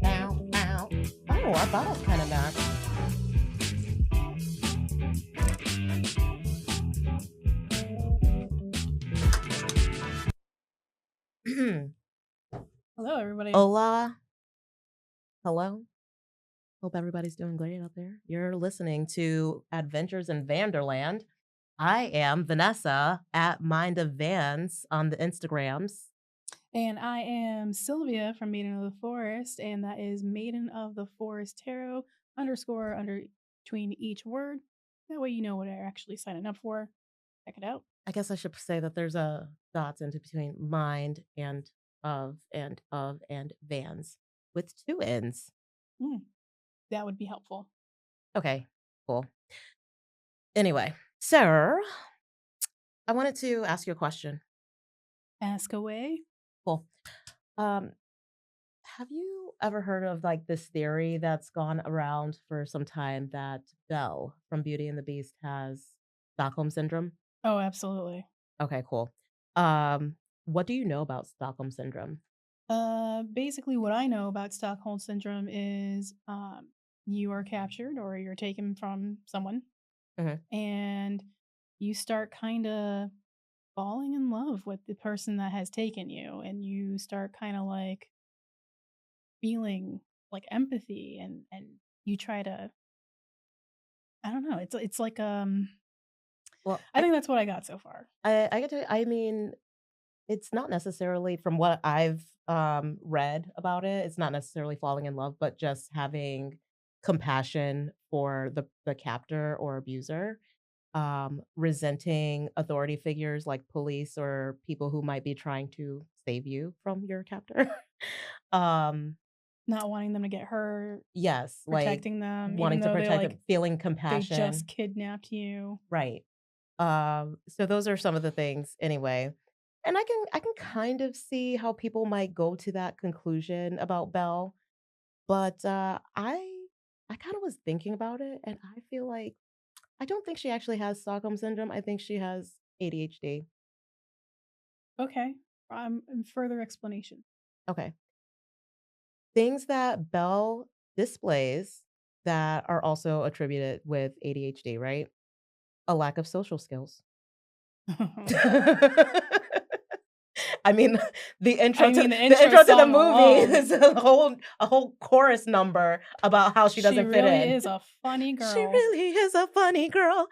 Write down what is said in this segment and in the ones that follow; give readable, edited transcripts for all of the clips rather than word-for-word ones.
Ow, ow. Oh, our bottle's kind of back. Hello, everybody. Hola. Hello. Hope everybody's doing great out there. You're listening to Adventures in Vanderland. I am Vanessa at Mind of Vans on the Instagrams. And I am Sylvia from Maiden of the Forest, and that is Maiden of the Forest Tarot _ under between each word. That way you know what you're actually signing up for. Check it out. I guess I should say that there's a dots into between mind and of and Vans with 2 N's. That would be helpful. Okay, cool. Anyway, sir, I wanted to ask you a question. Ask away. Cool. Have you ever heard of like this theory that's gone around for some time that Belle from Beauty and the Beast has Stockholm Syndrome? Oh, absolutely. Okay, cool. What do you know about Stockholm Syndrome? Basically, what I know about Stockholm Syndrome is you are captured or you're taken from someone, and you start kind of falling in love with the person that has taken you, and you start kind of like feeling like empathy, and you try to, I don't know, it's like Well, I think that's what I got so far. I get to. I mean, it's not necessarily from what I've read about it. It's not necessarily falling in love, but just having compassion for the captor or abuser, resenting authority figures like police or people who might be trying to save you from your captor. Not wanting them to get hurt, Yes, like protecting them, wanting even to though protect them, feeling they compassion. just kidnapped you. Right. So those are some of the things anyway. And I can kind of see how people might go to that conclusion about Belle, but I kind of was thinking about it and I feel like I don't think she actually has Stockholm syndrome. I think she has ADHD. Okay. Further explanation. Okay. Things that Belle displays that are also attributed with ADHD, right? A lack of social skills. I mean, the intro to the movie is a whole chorus number about how she doesn't fit in. She really is a funny girl. She really is a funny girl.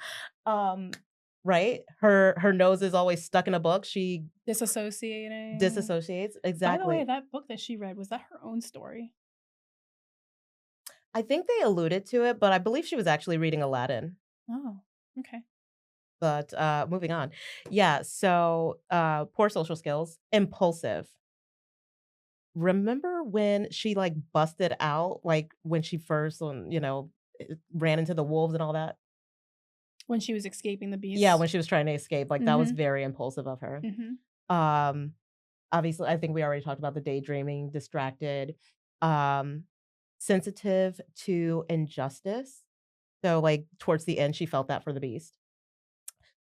Right? Her nose is always stuck in a book. She disassociates. Exactly. By the way, that book that she read, was that her own story? I think they alluded to it, but I believe she was actually reading Aladdin. Oh, okay. But moving on. Yeah, so poor social skills, impulsive. Remember when she like busted out, like when she first, ran into the wolves and all that? When she was escaping the beast? Yeah, when she was trying to escape. Like that was very impulsive of her. Obviously, I think we already talked about the daydreaming, distracted, sensitive to injustice. So like towards the end, she felt that for the beast.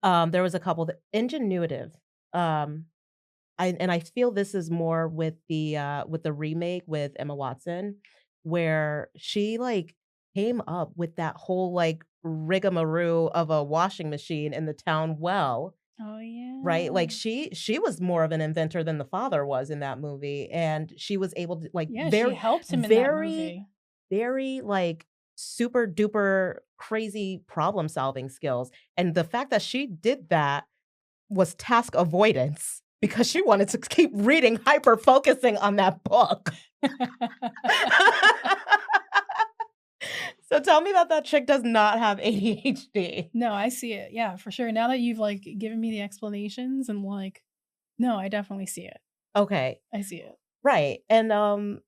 There was a couple that ingenuitive. I feel this is more with the remake with Emma Watson, where she like came up with that whole like rigmarole of a washing machine in the town well. Oh yeah. Right? Like she was more of an inventor than the father was in that movie. And she was able to like she helped him in that movie. Very like super duper crazy problem solving skills. And the fact that she did that was task avoidance because she wanted to keep reading, hyper focusing on that book. So tell me that chick does not have ADHD. No, I see it. Yeah, for sure. Now that you've like given me the explanations and like, no, I definitely see it. Okay. I see it. Right. And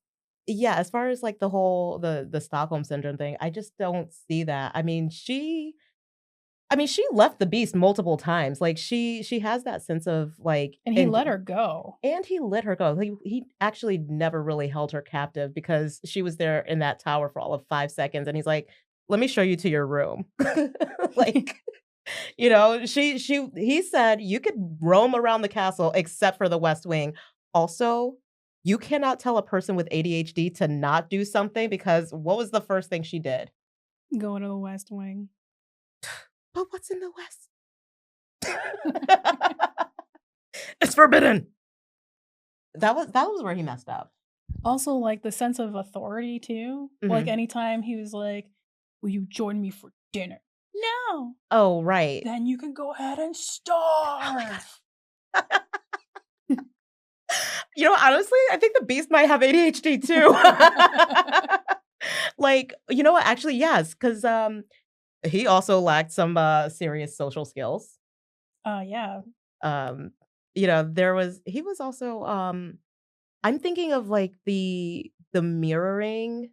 yeah, as far as like the whole the Stockholm syndrome thing, I just don't see that. I mean, I mean, she left the beast multiple times, like, she has that sense of, like, And he let her go. and he let her go. He actually never really held her captive because she was there in that tower for all of 5 seconds, and he's like, "Let me show you to your room." Like, he said, "You could roam around the castle except for the West Wing." Also, you cannot tell a person with ADHD to not do something because what was the first thing she did? Going to the West Wing. "But what's in the West?" "It's forbidden." That was where he messed up. Also, like, the sense of authority too. Like, Mhm. anytime he was like, "Will you join me for dinner?" "No." Oh, right. "Then you can go ahead and Oh my starve." god. Honestly, I think the beast might have ADHD too. Like, you know what? Actually, yes, 'cause, he also lacked some, serious social skills. Yeah. Um, he was also, I'm thinking of, like, the mirroring,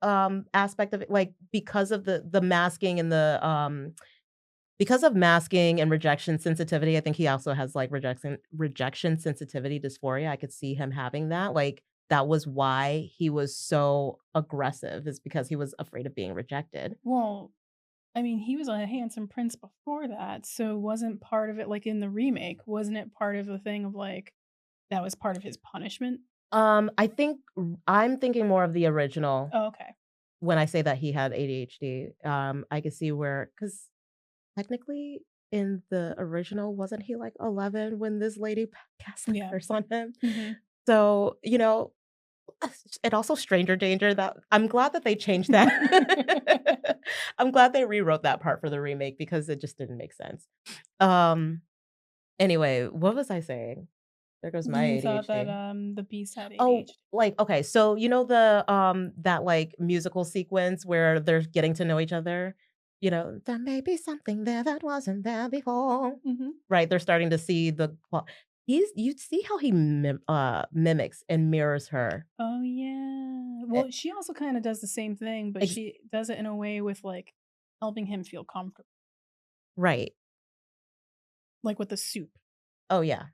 aspect of it, like, because of the masking and because of masking and rejection sensitivity, I think he also has, like, rejection sensitivity dysphoria. I could see him having that, like, that was why he was so aggressive is because he was afraid of being rejected. Well, I mean, he was a handsome prince before that, so wasn't part of it like, in the remake, wasn't it part of the thing of, like, that was part of his punishment? I think I'm thinking more of the original Oh, okay. when I say that he had ADHD. I could see where, because technically in the original, wasn't he, like, 11 when this lady cast the Yeah. curse on him? Mhm. So, and also stranger danger, that I'm glad that they changed that. I'm glad they rewrote that part for the remake because it just didn't make sense. Um, anyway, what was I saying? There goes my You thought that, ADHD. the Beast had Oh, ADHD. like, okay, so that, like, musical sequence where they're getting to know each other? "There may be something there that wasn't there before." Mhm. Right, they're starting to see the qua he's you see how he mimics and mirrors her. Oh, yeah. Eh Well, she also kinda does the same thing, but ex she does it in a way with, like, helping him feel comfortable, Right. like with the soup. Oh, yeah.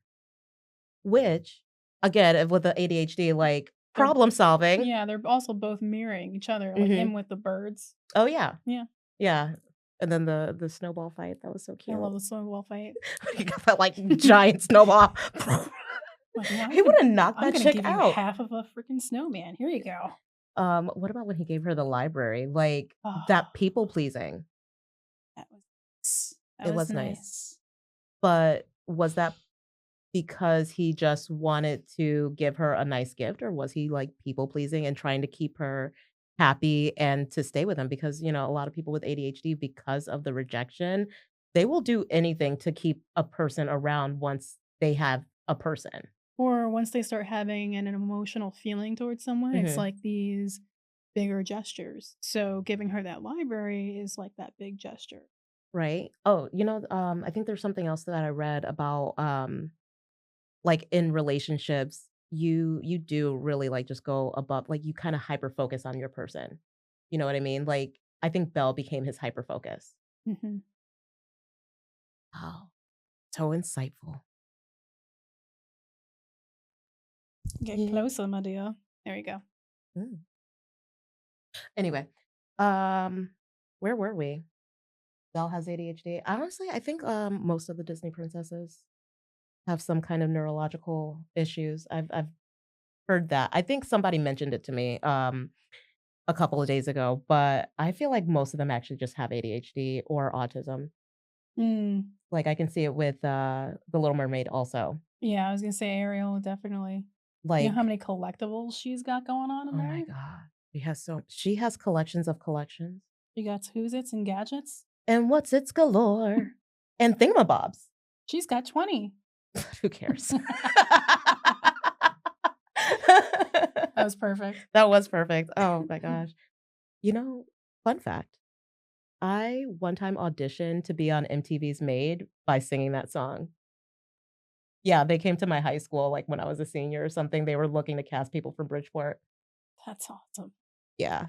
Which, again, with the ADHD, like, They're problem solving. Yeah, they're also both mirroring each other, like him Mhm. with the birds. Oh, yeah. Yeah, Yeah. And then the snowball fight, that was so I cute. love the snowball fight. He got that, like, giant snowball. Like, "Well, He woulda knocked I'm that gonna chick give you out. half of a freaking snowman. Here you go." What about when he gave her the library? Like, Oh, that people pleasing. that was nice. That It was was nice. nice. But was that because he just wanted to give her a nice gift, or was he, like, people pleasing and trying to keep her happy and to stay with him? Because, a lot of people with ADHD, because of the rejection, they will do anything to keep a person around once they have a person. Or once they start having an emotional feeling towards someone, it's Mhm. like these bigger gestures. So giving her that library is like that big gesture. Right? Oh, I think there's something else that I read about, like, in relationships, you do really, like, just go above, like, you kinda hyper focus on your person. You know what I mean? Like, I think Belle became his hyper focus. Mhm. Oh, so insightful. Get Yeah. closer, my dear. There you go. Mm. Anyway, um, where were we? Belle has ADHD. Honestly, I think, most of the Disney princesses have some kind of neurological issues. I've heard that. I think somebody mentioned it to me, a couple of days ago, but I feel like most of them actually just have ADHD or autism. Mm. Like, I can see it with, The Little Mermaid also. Yeah, I was gonna say Ariel, definitely. You know how Like, many collectibles she's got going on in oh my there? god, she has collections of collections. She got Who's-Its and Gadgets. And what's its galore. And thingamabobs. She's got 20. Who cares? That was perfect. That was perfect. Oh my gosh. You know, fun fact, I one time auditioned to be on MTV's Made by singing that song. Yeah, they came to my high school, like, when I was a senior or something, they were looking to cast people from Bridgeport. That's awesome. Yeah,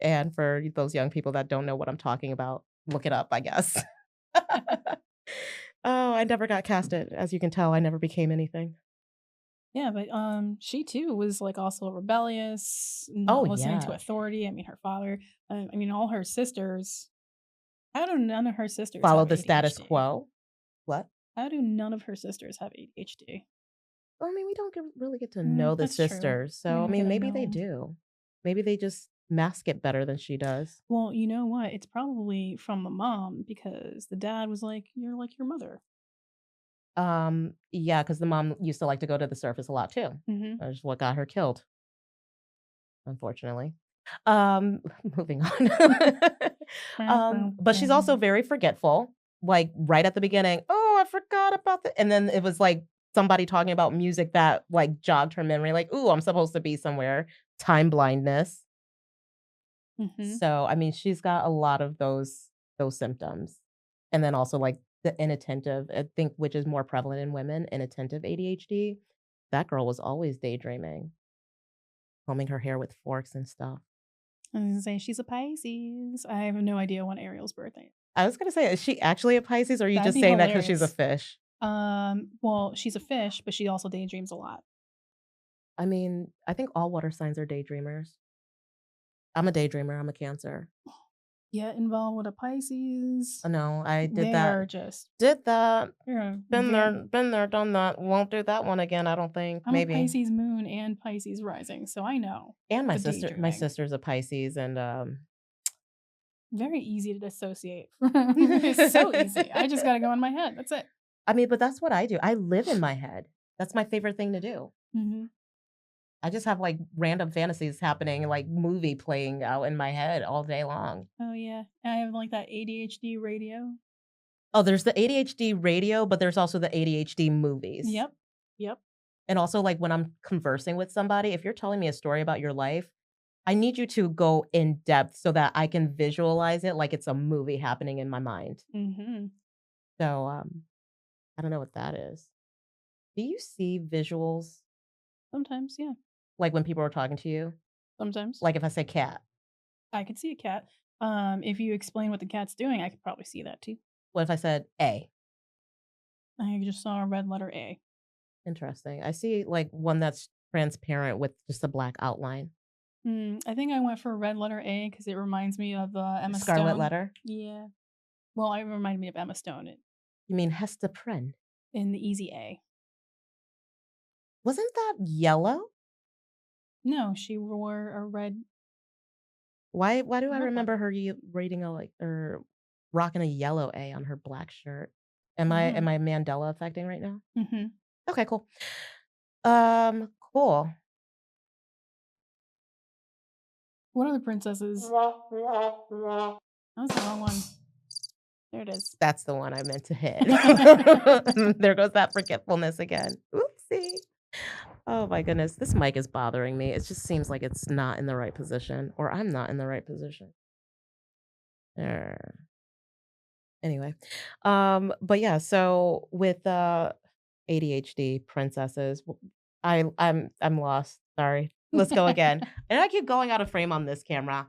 and for those young people that don't know what I'm talking about, look it up, I guess. Oh, I never got casted. As you can tell, I never became anything. Yeah, but, she too was, like, also rebellious, Oh, not listening to yeah. authority. I mean, her father, I mean, all her sisters. How do none of her sisters Follow have the status ADHD? quo. What? How do none of her sisters have ADHD? Well, I mean, we don't really get to know the That's true. sisters, We so, I don't get mean, to maybe they know. do. Maybe they just mask it better than she does. Well, you know what? It's probably from the mom because the dad was like, "You're like your mother." Yeah, because the mom used to like to go to the surface a lot too. Mhm. That's what got her killed, unfortunately. Moving on. But she's also very forgetful, like, right at the beginning, "Oh, I forgot about the," and then it was, like, somebody talking about music that, like, jogged her memory, like, "Ooh, I'm supposed to be somewhere." Time blindness. Mhm. So, I mean, she's got a lot of those symptoms. And then also, like, the inattentive, I think, which is more prevalent in women, inattentive ADHD. That girl was always daydreaming, combing her hair with forks and stuff. I was gonna say she's a Pisces. I have no idea when Ariel's birthday is. I was gonna say, is she actually a Pisces, or are you That'd just be saying that because she's a hilarious. fish? Well, she's a fish, but she also daydreams a lot. I mean, I think all water signs are daydreamers. I'm a daydreamer, I'm a Cancer. Get involved with a Pisces. No, I did They that. are just Did that. they're very Been there, done that. Won't do that one again, I don't think. I'm a Maybe. Pisces moon and Pisces rising, so I know And the my daydreaming. sister's a Pisces, and, Very easy to dissociate. It's so easy. I just gotta go in my head. That's it. I mean, but that's what I do. I live in my head. That's my favorite thing to do. Mhm. I just have, like, random fantasies happening, like, movie playing out in my head all day long. Oh, yeah. I have, like, that ADHD radio. Oh, there's the ADHD radio, but there's also the ADHD movies. Yep. Yep. And also, like, when I'm conversing with somebody, if you're telling me a story about your life, I need you to go in depth so that I can visualize it like it's a movie happening in my mind. Mhm. So, I don't know what that is. Do you see visuals, Sometimes, yeah. like, when people are talking to you? Sometimes. Like, if I say cat, I could see a cat. If you explain what the cat's doing, I could probably see that too. what if I said A? I just saw a red letter A. Interesting. I see, like, one that's transparent with just a black outline. I think I went for a red letter A because it reminds me of, Emma Scarlet Stone. letter? Yeah. Well, it reminded me of Emma Stone You mean Hestapren? in the Easy A. Wasn't that yellow? No, she wore a red Why do I heartblock. remember her reading a, like, or rocking a yellow A on her black shirt? Oh. Am I Mandela affecting right now? Mhm. Okay, cool. Cool. What are the princesses? That was the wrong one. There it is. That's the one I meant to hit. There goes that forgetfulness again. Oopsie. Oh my goodness, this mic is bothering me. It just seems like it's not in the right position, or I'm not in the right position. There. Anyway, but yeah, so with ADHD princesses, I'm lost. Sorry. Let's go again. And I keep going out of frame on this camera.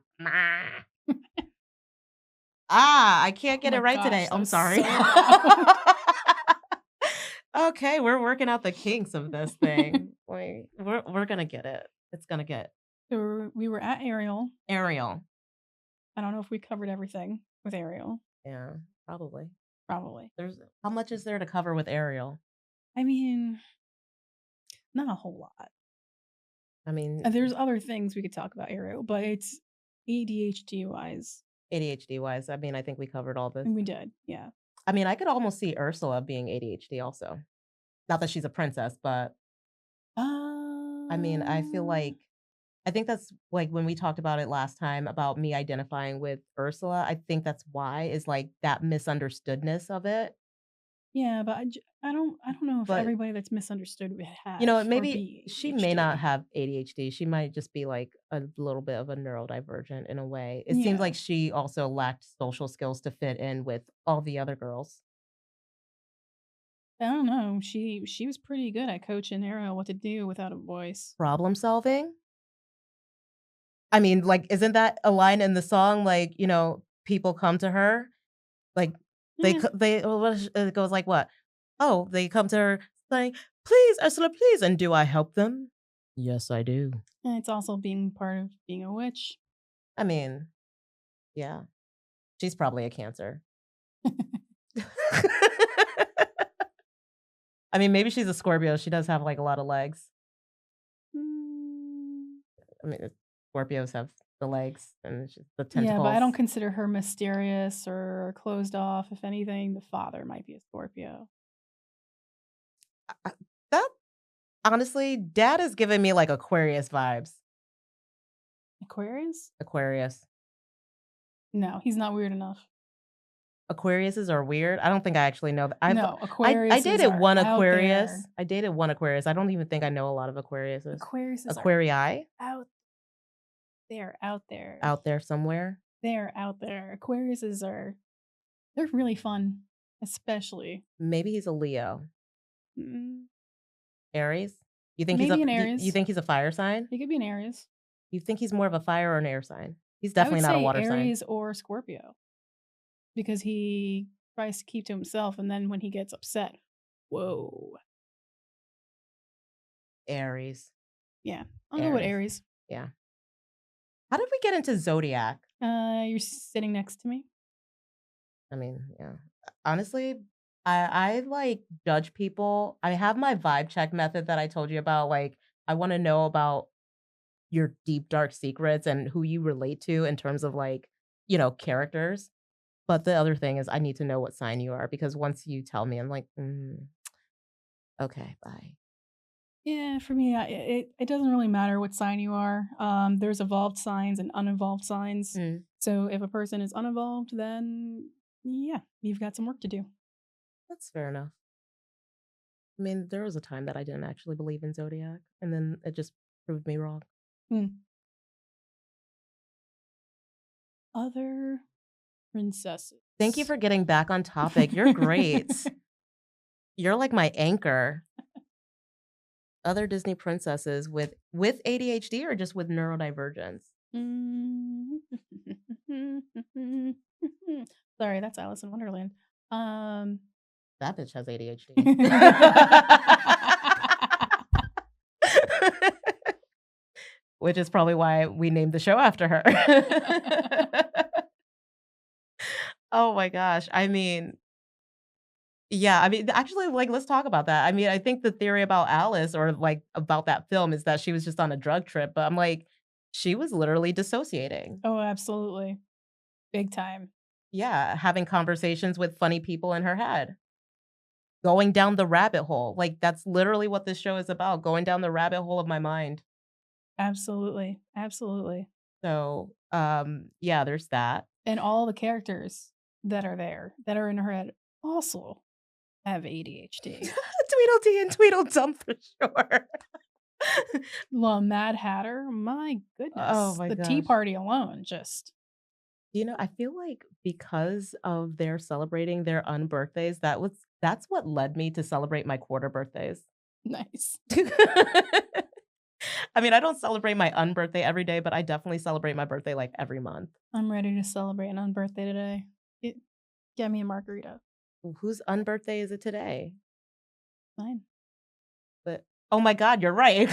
I can't Oh get it my right today. gosh, that I'm was sorry. so loud. Okay, we're working out the kinks of this thing. We're gonna get it. It's gonna get So we were at Ariel. Ariel. I don't know if we covered everything with Ariel. Yeah, probably. Probably. There's how much is there to cover with Ariel? I mean, not a whole lot. I mean, There's other things we could talk about Ariel, but it's ADHD wise. ADHD wise, I mean, I think we covered all this. And we did, yeah. I mean, I could almost see Ursula being ADHD also. Not that she's a princess, but I mean, I feel Uh, like I think that's like when we talked about it last time about me identifying with Ursula, I think that's why is like that misunderstoodness of it. yeah, but I don't know if But everybody that's misunderstood would you have know, or maybe be she may not ADHD. have ADHD. She might just be like a little bit of a neurodivergent in a way. It seems Yeah. like she also lacked social skills to fit in with all the other girls. I don't know. She was pretty good at coaching Ariel what to do without a voice. Problem solving? I mean, like, isn't that a line in the song, like, you know, people come to her Like, Eh, it goes like what? Oh, they come to her saying, "Please, Ursula, please," and do I help them? Yes, I do. and it's also being part of being a witch. I mean, yeah, she's probably a Cancer. I mean, maybe she's a Scorpio. She does have, like, a lot of legs. Mm, I mean, Scorpios have the legs and it's just the yeah, but I tentacles. don't consider her mysterious or closed off. If anything, the father might be a Scorpio. I that honestly, dad is giving me, like, Aquarius vibes. Aquarius? Aquarius. No, he's not weird enough. Aquariuses are weird. I don't think I actually know th No, I Aquariuses dated are one out there. Aquarius. I dated one Aquarius. I don't even think I know a lot of Aquariuses. Aquariuses are Aquarii? out there, out there. Out there somewhere? They're out there. Aquariuses are they're really fun, especially. Maybe he's a Leo. Mm, Aries? You think he's a maybe an you Aries. think he's a fire sign? He could be an Aries. You think he's more of a fire or an air sign? He's I would definitely not a say water sign. Aries or Scorpio because he tries to keep to himself, and then when he gets upset, whoa. Aries. Yeah, I'll go with Aries. Aries. Yeah. How did we get into Zodiac? You're sitting next to me. I mean, yeah. Honestly, I like judge people. I have my vibe check method that I told you about. Like, I want to know about your deep dark secrets and who you relate to in terms of like, characters. But the other thing is I need to know what sign you are because once you tell me, I'm like, okay, bye. Yeah, for me, it doesn't really matter what sign you are. There's evolved signs and unevolved signs. Mm, So if a person is unevolved, then yeah, you've got some work to do. that's fair enough. I mean, there was a time that I didn't actually believe in Zodiac, and then it just proved me wrong. Hmm. Other Thank you princesses. for getting back on topic. You're great. You're like my anchor. Other Disney princesses with ADHD or just with neurodivergence? Mm. Sorry, that's Alice in Wonderland. Um, That bitch has ADHD. Which is probably why we named the show after her. Oh my gosh. I mean, yeah, I mean, actually, like, let's talk about that. I mean, I think the theory about Alice or like about that film is that she was just on a drug trip, but I'm like, she was literally dissociating. oh, absolutely. Big time. Yeah, having conversations with funny people in her head. Going down the rabbit hole, like, that's literally what this show is about, going down the rabbit hole of my mind. Absolutely. Absolutely. So, yeah, there's that. And all the characters that are there, that are in her head, also have ADHD. Tweedledee and Tweedledum for sure. Well, Mad Hatter, my Oh goodness. my The Tea gosh. Party alone, just I feel like because of their celebrating their unbirthdays, that's what led me to celebrate my quarter birthdays. nice. I mean, I don't celebrate my unbirthday every day, but I definitely celebrate my birthday, like, every month. I'm ready to celebrate an unbirthday today. Get, get me a margarita. Whose unbirthday is it today? Fine. But oh my god, you're right.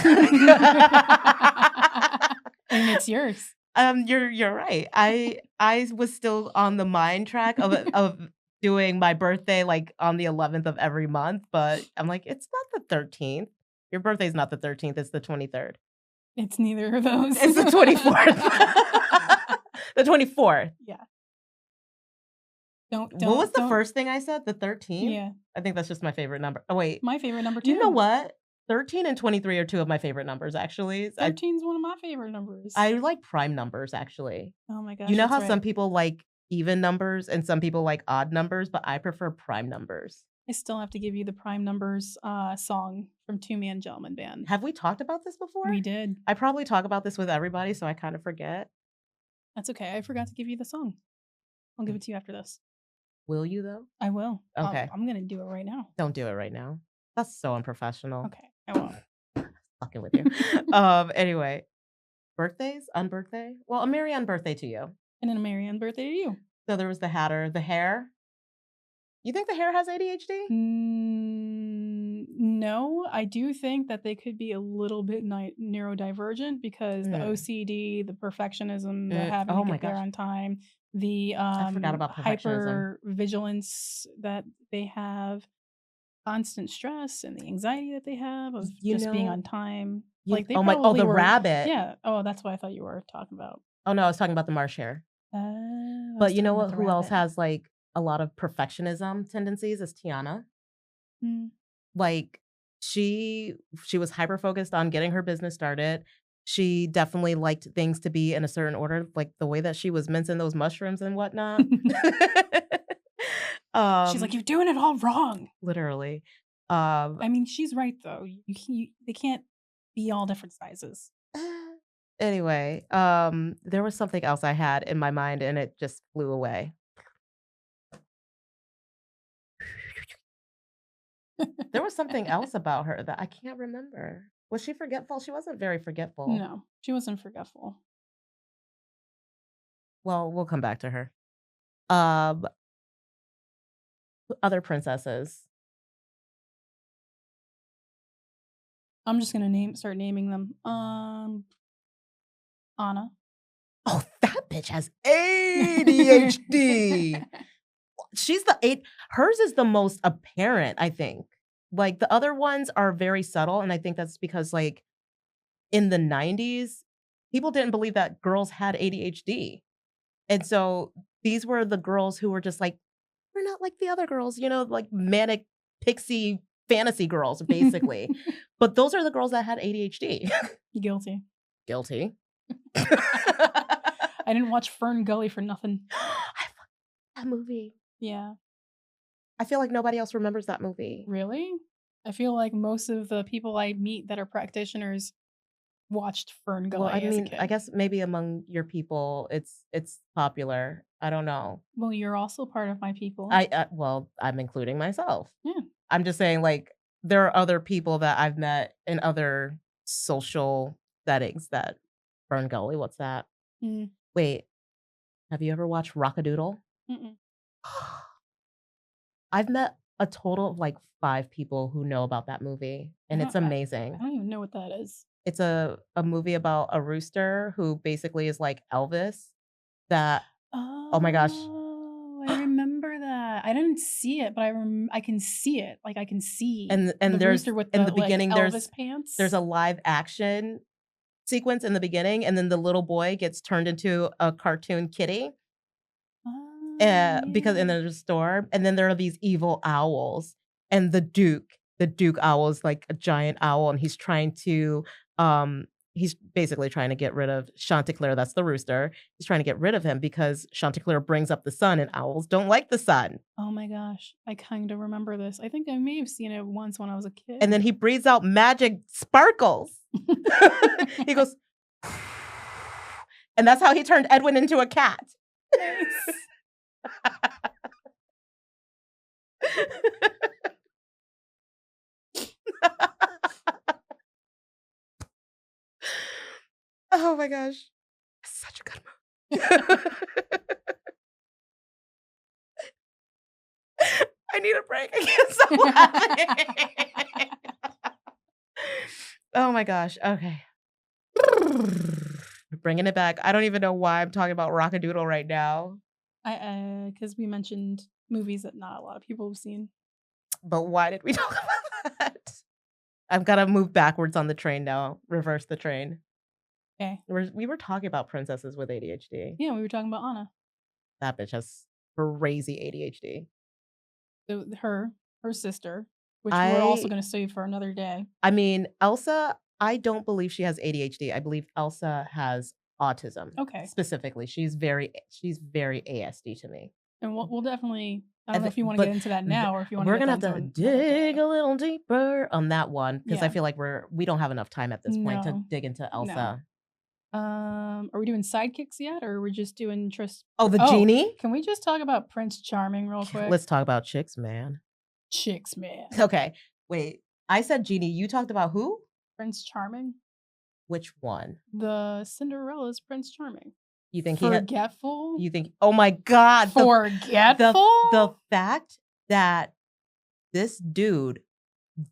And it's yours. You're right. I was still on the mind track of doing my birthday, like, on the 11th of every month, but I'm like, "It's not the 13th. Your birthday's not the 13th, it's the 23rd. It's neither of those. It's the 24th." The 24th. Yeah. What was the Don't. first thing I said? The 13th? Yeah. I think that's just my favorite number. Oh, wait. My favorite number You know too. what? 13 and 23 are 2 of my favorite numbers, actually. I 13 is one of my favorite numbers. I like prime numbers, actually. Oh my gosh. You know that's how some right. people like even numbers and some people like odd numbers, but I prefer prime numbers. I still have to give you the prime numbers song from Two Man Gentleman Band. Have we talked about this before? We did. I probably talk about this with everybody, so I kind of forget. That's okay. I forgot to give you the song. I'll give it to you after this. Will you though? I will. Okay. I'm gonna do it right now. Don't do it right now. That's so unprofessional. Okay, I won't. Fucking with you. Anyway, birthdays, unbirthday. Well, a merry unbirthday to you. And then a Marianne birthday to you. So there was the Hatter, the hair. You think the hair has ADHD? No, I do think that they could be a little bit neurodivergent because the OCD, the perfectionism, the having Oh to my get there gosh. on time, the I forgot about perfectionism. hyper vigilance that they have, constant stress and the anxiety that they have of You just being know, on time. you Like they oh, probably the were, rabbit. yeah. Oh, that's what I thought you were talking about. Oh, no, I was talking about the marsh hare. Oh, I was But you know talking about what? the Who else rabbit. has, like, a lot of perfectionism tendencies is Tiana. Mm. Like, she was hyper focused on getting her business started. She definitely liked things to be in a certain order, like the way that she was mincing those mushrooms and whatnot. She's like, Um, "You're doing it all wrong." literally. I mean, she's right though. They can't be all different sizes. Anyway, there was something else I had in my mind and it just flew away. There was something else about her that I can't remember. Was she forgetful? She wasn't very forgetful. No, she wasn't forgetful. Well, we'll come back to her. Um, other princesses. I'm just gonna start naming them. Anna. Oh, that bitch has ADHD. She's the eight. Hers is the most apparent, I think. Like the other ones are very subtle, and I think that's because like in the 90s, people didn't believe that girls had ADHD. And so these were the girls who were just like, we're not like the other girls, like manic pixie fantasy girls, basically. But those are the girls that had ADHD. Guilty. Guilty. I didn't watch Fern Gully for nothing. I fuck that movie. Yeah. I feel like nobody else remembers that movie. Really? I feel like most of the people I meet that are practitioners watched Fern Gully Well, I as a mean, kid. I guess maybe among your people, it's popular. I don't know. Well, you're also part of my people. Well, I'm including myself. Yeah. I'm just saying, like, there are other people that I've met in other social settings that Fern Gully. What's that? Mm. Wait, have you ever watched Rockadoodle? Mm-mm. I've met a total of like 5 people who know about that movie, and it's I amazing. don't even know what that is. It's a movie about a rooster who basically is like Elvis that oh my gosh. Oh, I remember that. I didn't see it, but I can see it. Like I can see And the there's rooster with in the the beginning, like Elvis pants. there's a live action sequence in the beginning, and then the little boy gets turned into a cartoon kitty. Because and Yeah. there's a storm, and then there are these evil owls, and the Duke owl is like a giant owl, and he's basically trying to get rid of Chanticleer, that's the rooster. He's trying to get rid of him because Chanticleer brings up the sun, and owls don't like the sun. Oh my gosh, I kind of remember this. I think I may have seen it once when I was a kid. And then he breathes out magic sparkles. He goes, and that's how he turned Edwin into a cat. Nice. Oh my gosh. Such a good movie. I need a break. I can't stop laughing. Oh my gosh. Okay. Bringing it back. I don't even know why I'm talking about Rockadoodle right now. Because we mentioned movies that not a lot of people have seen. But why did we talk about that? I've got to move backwards on the train now. Reverse the train. Okay. We were talking about princesses with ADHD. Yeah, we were talking about Anna. That bitch has crazy ADHD. So her sister, which we're also going to save for another day. I mean, Elsa, I don't believe she has ADHD. I believe Elsa has autism. Okay. Specifically, she's very ASD to me. And we'll definitely. I don't know if you want to get into that now or if you want to. We're gonna have to dig a little deeper on that one because I feel like we don't have enough time at this point to dig into Elsa. No. Are we doing sidekicks yet, or are we just doing Oh, the genie? Can we just talk about Prince Charming real quick? Let's talk about Chicks Man. Chicks Man. Okay, wait. I said genie. You talked about who? Prince Charming. Which one? The Cinderella's Prince Charming. You think forgetful? You think? Oh my God! Forgetful. The fact that this dude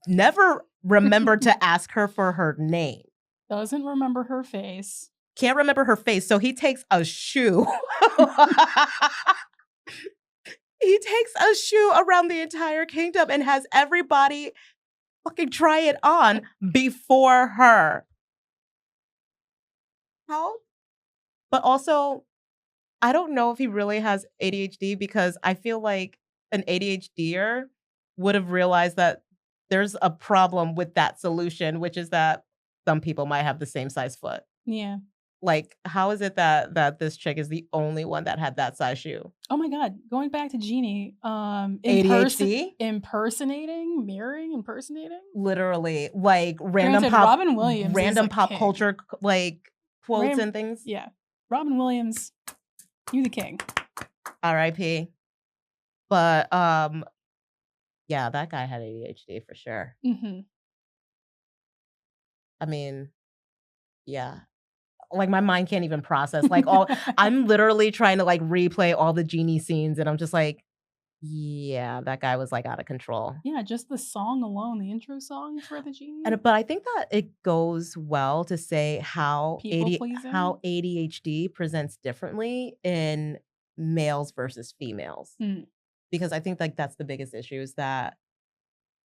never remembered to ask her for her name. Doesn't remember her face. Can't remember her face, so he takes a shoe. He takes a shoe around the entire kingdom and has everybody fucking try it on before her. How? But also, I don't know if he really has ADHD because I feel like an ADHDer would have realized that there's a problem with that solution, which is that some people might have the same size foot. Yeah. Like, how is it that this chick is the only one that had that size shoe? Oh my god, going back to Jeannie, ADHD? impersonating? Literally, like Granted, Robin Williams is random a pop king. culture like quotes Ram and things. Yeah. Robin Williams, you the king. R.I.P. But yeah, that guy had ADHD for sure. Mhm. I mean, yeah. Like my mind can't even process like all I'm literally trying to like replay all the Genie scenes and I'm just like, yeah, that guy was like out of control. Yeah, just the song alone, the intro song for the Genie. But I think that it goes well to say how People-pleasing? ADHD presents differently in males versus females. Mm. Because I think like that's the biggest issue is that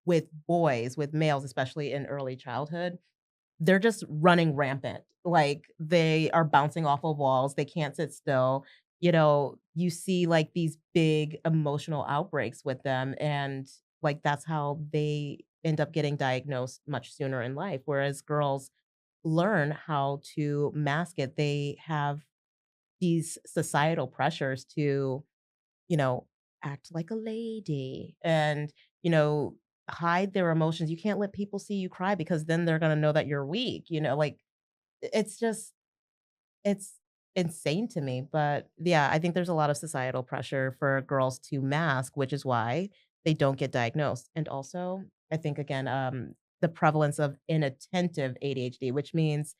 with boys, with males, especially in early childhood, they're just running rampant. Like they are bouncing off of walls. They can't sit still. You see like these big emotional outbreaks with them. And like that's how they end up getting diagnosed much sooner in life. Whereas girls learn how to mask it. They have these societal pressures to, you know, act like a lady and, you know, hide their emotions. You can't let people see you cry because then they're gonna know that you're weak, like it's just it's insane to me. But yeah, I think there's a lot of societal pressure for girls to mask, which is why they don't get diagnosed. And also, I think again, the prevalence of inattentive ADHD, which means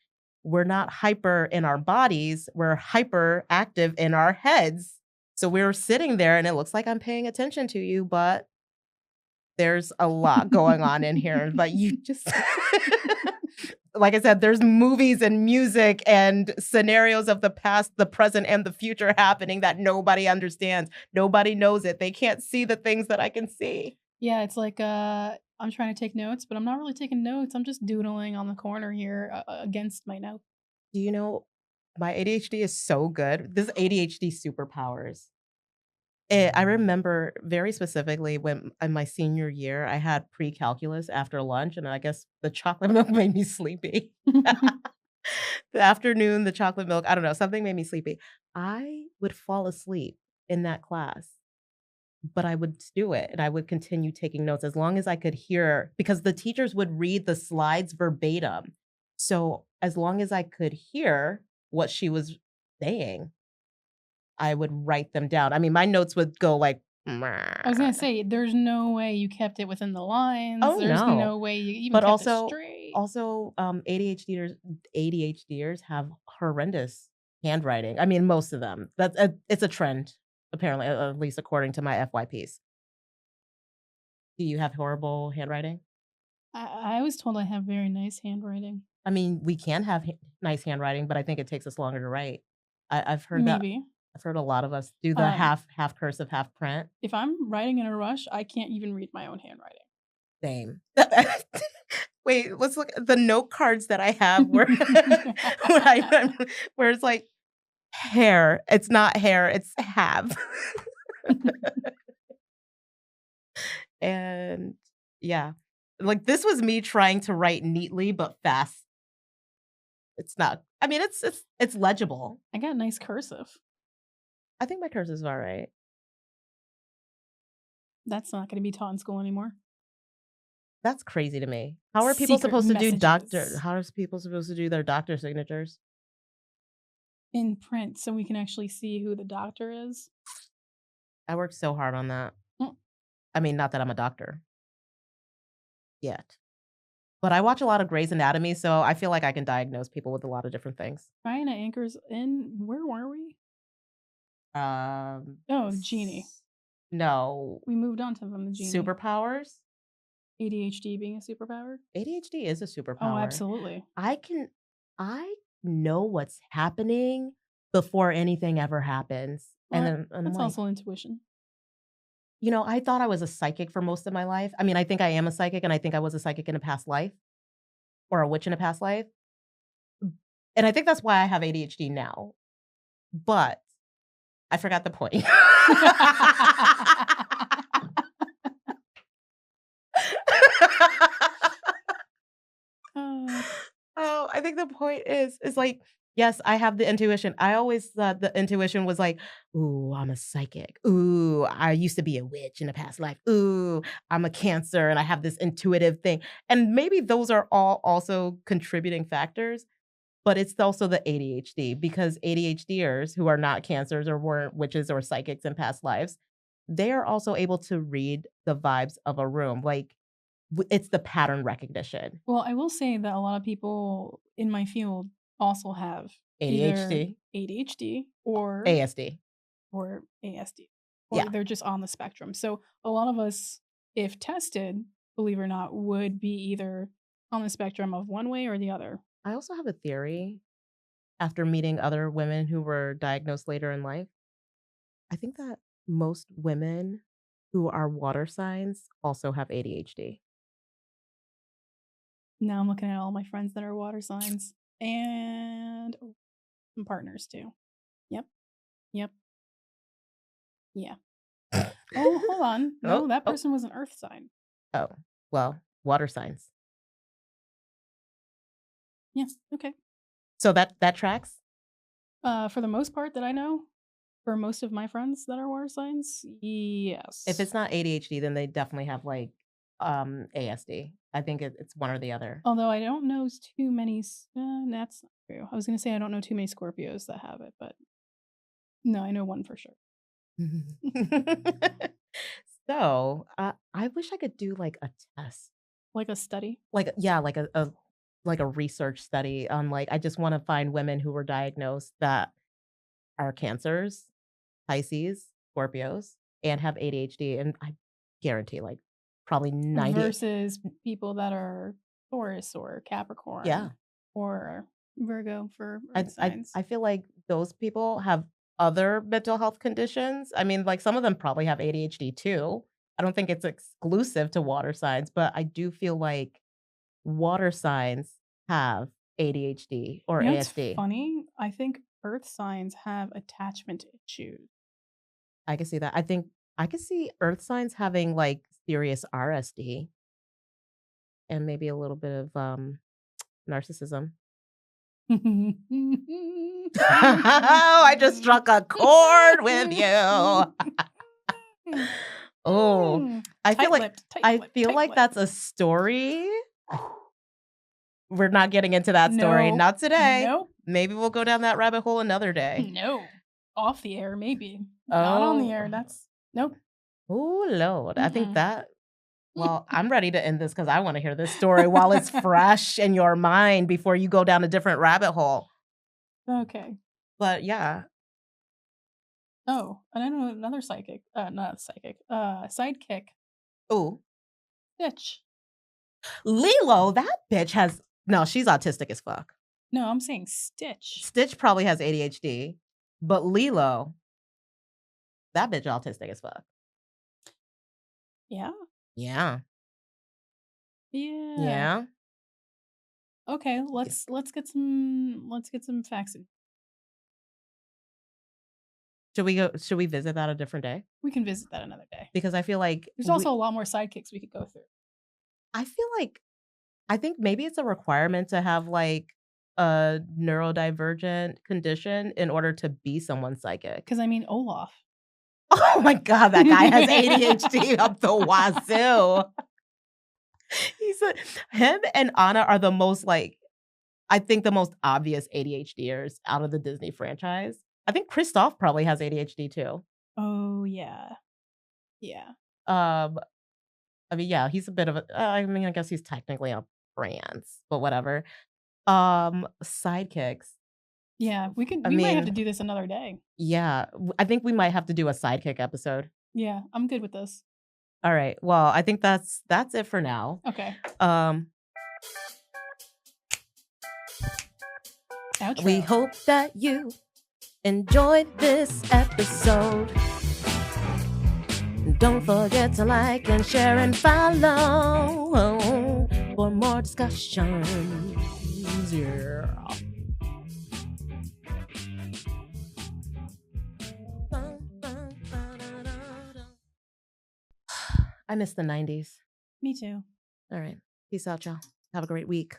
we're not hyper in our bodies, we're hyper active in our heads. So we're sitting there and it looks like I'm paying attention to you, but there's a lot going on in here. But you just like I said, there's movies and music and scenarios of the past, the present, and the future happening that nobody understands. Nobody knows it. They can't see the things that I can see. Yeah, it's like, I'm trying to take notes, but I'm not really taking notes. I'm just doodling on the corner here against my note. Do you know my ADHD is so good? This ADHD superpowers. I remember very specifically when in my senior year, I had pre-calculus after lunch, and I guess the chocolate milk made me sleepy. The afternoon, the chocolate milk, I don't know, something made me sleepy. I would fall asleep in that class, but I would do it, and I would continue taking notes as long as I could hear because the teachers would read the slides verbatim. So, as long as I could hear what she was saying, I would write them down. I mean, my notes would go like, I was gonna say, there's no way you kept it within the lines. "Oh, There's no." no way you even But kept it also straight. also, ADHDers have horrendous handwriting. I mean, most of them. It's a trend, apparently, at least according to my FYPs. Do you have horrible handwriting? I was told I have very nice handwriting. I mean, we can have nice handwriting, but I think it takes us longer to write. I've heard that. Maybe. I've heard a lot of us do the Um, half cursive, half print. if I'm writing in a rush, I can't even read my own handwriting. Same. Wait, let's look at the note cards that I have where where it's like hair. It's not hair, it's have. And yeah. Like this was me trying to write neatly but fast. It's not. I mean, it's legible. I got nice cursive. I think my cursive is all right. That's not gonna be taught in school anymore. That's crazy to me. How are people Secret supposed to do messages. how are people supposed to do their doctor signatures? In print, so we can actually see who the doctor is. I worked so hard on that. Mm. I mean, not that I'm a doctor yet. But I watch a lot of Grey's Anatomy, so I feel like I can diagnose people with a lot of different things. China anchors in where were we? Um, Oh, Genie. No. We moved on to from the genie. Superpowers? ADHD being a superpower? ADHD is a Oh, superpower. absolutely. I know what's happening before anything ever happens. And Well, then I'm that's like, also intuition. I thought I was a psychic for most of my life. I mean, I think I am a psychic, and I think I was a psychic in a past life or a witch in a past life. And I think that's why I have ADHD now. But I forgot the point. Oh, I think the point is like, yes, I have the intuition. I always thought the intuition was like, "Ooh, I'm a psychic. Ooh, I used to be a witch in a past life. Ooh, I'm a Cancer and I have this intuitive thing." And maybe those are all also contributing factors, but it's also the ADHD because ADHDers who are not Cancers or weren't witches or psychics in past lives, they are also able to read the vibes of a room. Like, it's the pattern recognition. Well, I will say that a lot of people in my field also have either ADHD, ADHD or ASD. or ASD, or Yeah. they're just on the spectrum. So a lot of us, if tested, believe it or not, would be either on the spectrum of one way or the other. I also have a theory after meeting other women who were diagnosed later in life. I think that most women who are water signs also have ADHD. Now I'm looking at all my friends that are water signs and some partners too. Yep. Yep. Yeah. Oh, hold on. Oh, No, that oh, person was an earth sign. oh. Well, water signs. Yeah. Okay. So that tracks? For the most part that I know, for most of my friends that are water signs, If yes. it's not ADHD, then they definitely have like ASD. I think it's one or the other. Although I don't know too many. That's not true. I was gonna say I don't know too many Scorpios that have it, but no, I know one for sure. So, I wish I could do like a test. Like a study. Like, yeah, like a research study on like I just wanna find women who were diagnosed that are Cancers, Pisces, Scorpios, and have ADHD, and I guarantee, like, probably 90. Versus people that are Taurus or Yeah. Capricorn or Virgo for I earth I signs. I feel like those people have other mental health conditions. I mean, like, some of them probably have ADHD too. I don't think it's exclusive to water signs, but I do feel like water signs have ADHD or You know what's ASD. funny? I think earth signs have attachment issues. I can see that. I think I could see earth signs having, like, serious RSD and maybe a little bit of, narcissism. Oh, I just struck a chord with you. Oh, I feel like Tight-lipped, I tight-lipped, feel like tight-lipped. that's a story. We're not getting into that story, No. not today. Nope. Maybe we'll go down that rabbit hole another day. No. Off the air, maybe. Not on the air. Oh, That's nope. oh Lord. I think Mm-mm. that well, I'm ready to end this because I wanna hear this story while it's fresh in your mind before you go down a different rabbit hole. Okay. But yeah. Oh, and I know another psychic. Not psychic. Sidekick. Ooh. Stitch. Lilo, that bitch has no, she's autistic as fuck. No, I'm saying Stitch. Stitch probably has ADHD, but Lilo, that bitch autistic as fuck. Yeah. Yeah. Yeah. Yeah. Okay. Let's get some facts in. Should we visit that a different day? We can visit that another day. Because I feel like There's also a lot more sidekicks we could go through. I feel like I think maybe it's a requirement to have like a neurodivergent condition in order to be someone's psychic. Because I mean, Olaf. Oh my god, that guy has ADHD up the wazoo. Him and Anna are the most like I think the most obvious ADHDers out of the Disney franchise. I think Kristoff probably has ADHD too. Oh yeah. Yeah. Um, I mean, yeah, he's a bit of a I mean, I guess he's technically a trans, but whatever. Sidekicks. Yeah. We I might have to mean, do this another day. yeah, I think we might have to do a sidekick episode. Yeah, I'm good with this. All right. Well, I think that's it for now. Okay. Um, we Outro. hope that you enjoyed this episode. Don't forget to like and share and follow for more discussions. Yeah. I miss the 90s. Me too. All right. Peace out, y'all. Have a great week.